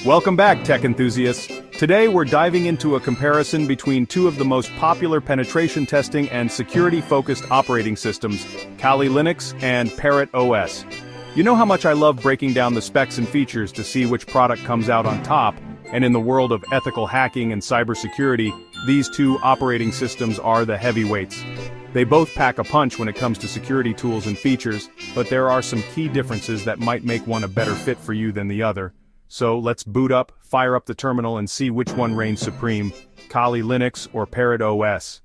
Welcome back, tech enthusiasts. Today we're diving into a comparison between two of the most popular penetration testing and security-focused operating systems, Kali Linux and Parrot OS. You know how much I love breaking down the specs and features to see which product comes out on top, and in the world of ethical hacking and cybersecurity, these two operating systems are the heavyweights. They both pack a punch when it comes to security tools and features, but there are some key differences that might make one a better fit for you than the other. So let's boot up, fire up the terminal and see which one reigns supreme, Kali Linux or Parrot OS.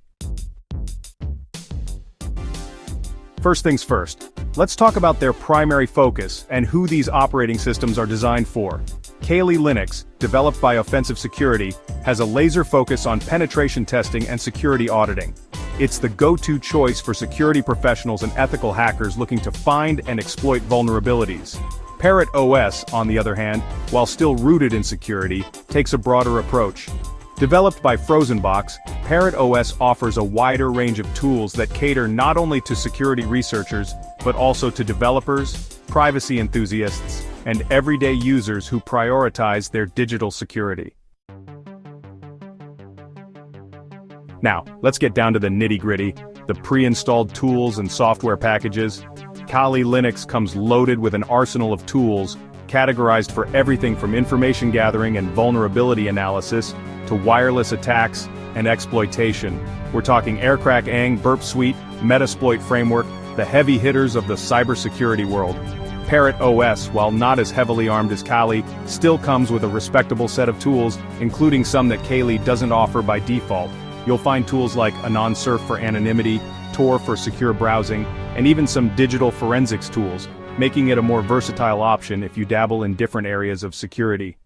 First things first, let's talk about their primary focus and who these operating systems are designed for. Kali Linux, developed by Offensive Security, has a laser focus on penetration testing and security auditing. It's the go-to choice for security professionals and ethical hackers looking to find and exploit vulnerabilities. Parrot OS, on the other hand, while still rooted in security, takes a broader approach. Developed by Frozenbox, Parrot OS offers a wider range of tools that cater not only to security researchers, but also to developers, privacy enthusiasts, and everyday users who prioritize their digital security. Now, let's get down to the nitty-gritty, the pre-installed tools and software packages. Kali Linux comes loaded with an arsenal of tools, categorized for everything from information gathering and vulnerability analysis, to wireless attacks and exploitation. We're talking Aircrack Ang, Burp Suite, Metasploit Framework, the heavy hitters of the cybersecurity world. Parrot OS, while not as heavily armed as Kali, still comes with a respectable set of tools, including some that Kali doesn't offer by default. You'll find tools like AnonSurf for anonymity, Tor for secure browsing, and even some digital forensics tools, making it a more versatile option if you dabble in different areas of security.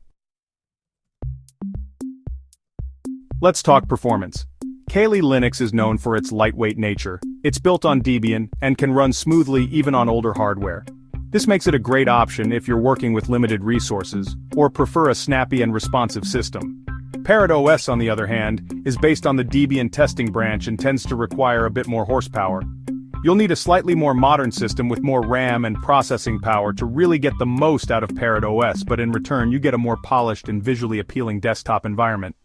Let's talk performance. Kali Linux is known for its lightweight nature. It's built on Debian and can run smoothly even on older hardware. This makes it a great option if you're working with limited resources, or prefer a snappy and responsive system. Parrot OS, on the other hand, is based on the Debian testing branch and tends to require a bit more horsepower. You'll need a slightly more modern system with more RAM and processing power to really get the most out of Parrot OS, but in return you get a more polished and visually appealing desktop environment.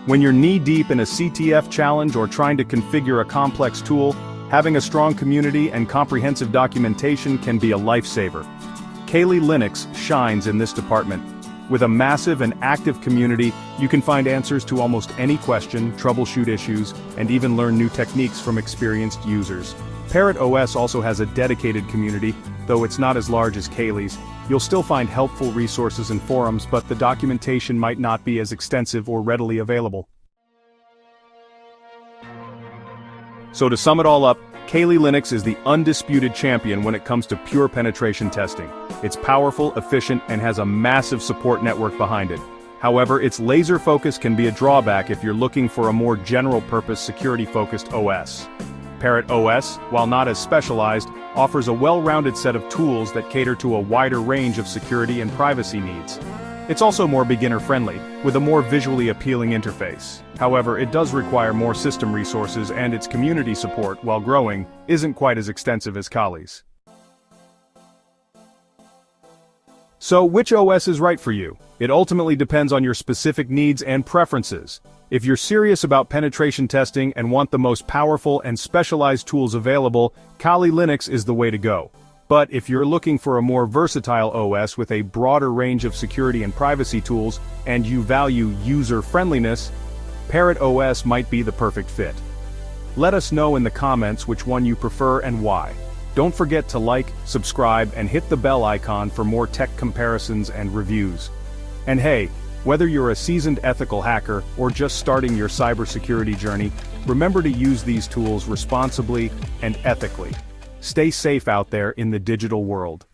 When you're knee-deep in a CTF challenge or trying to configure a complex tool, having a strong community and comprehensive documentation can be a lifesaver. Kali Linux shines in this department. With a massive and active community, you can find answers to almost any question, troubleshoot issues, and even learn new techniques from experienced users. Parrot OS also has a dedicated community, though it's not as large as Kali's. You'll still find helpful resources and forums, but the documentation might not be as extensive or readily available. So to sum it all up, Kali Linux is the undisputed champion when it comes to pure penetration testing. It's powerful, efficient, and has a massive support network behind it. However, its laser focus can be a drawback if you're looking for a more general-purpose security-focused OS. Parrot OS, while not as specialized, offers a well-rounded set of tools that cater to a wider range of security and privacy needs. It's also more beginner-friendly, with a more visually appealing interface. However, it does require more system resources, and its community support, while growing, isn't quite as extensive as Kali's. So which OS is right for you? It ultimately depends on your specific needs and preferences. If you're serious about penetration testing and want the most powerful and specialized tools available, Kali Linux is the way to go. But if you're looking for a more versatile OS with a broader range of security and privacy tools, and you value user-friendliness, Parrot OS might be the perfect fit. Let us know in the comments which one you prefer and why. Don't forget to like, subscribe, and hit the bell icon for more tech comparisons and reviews. And hey, whether you're a seasoned ethical hacker or just starting your cybersecurity journey, remember to use these tools responsibly and ethically. Stay safe out there in the digital world.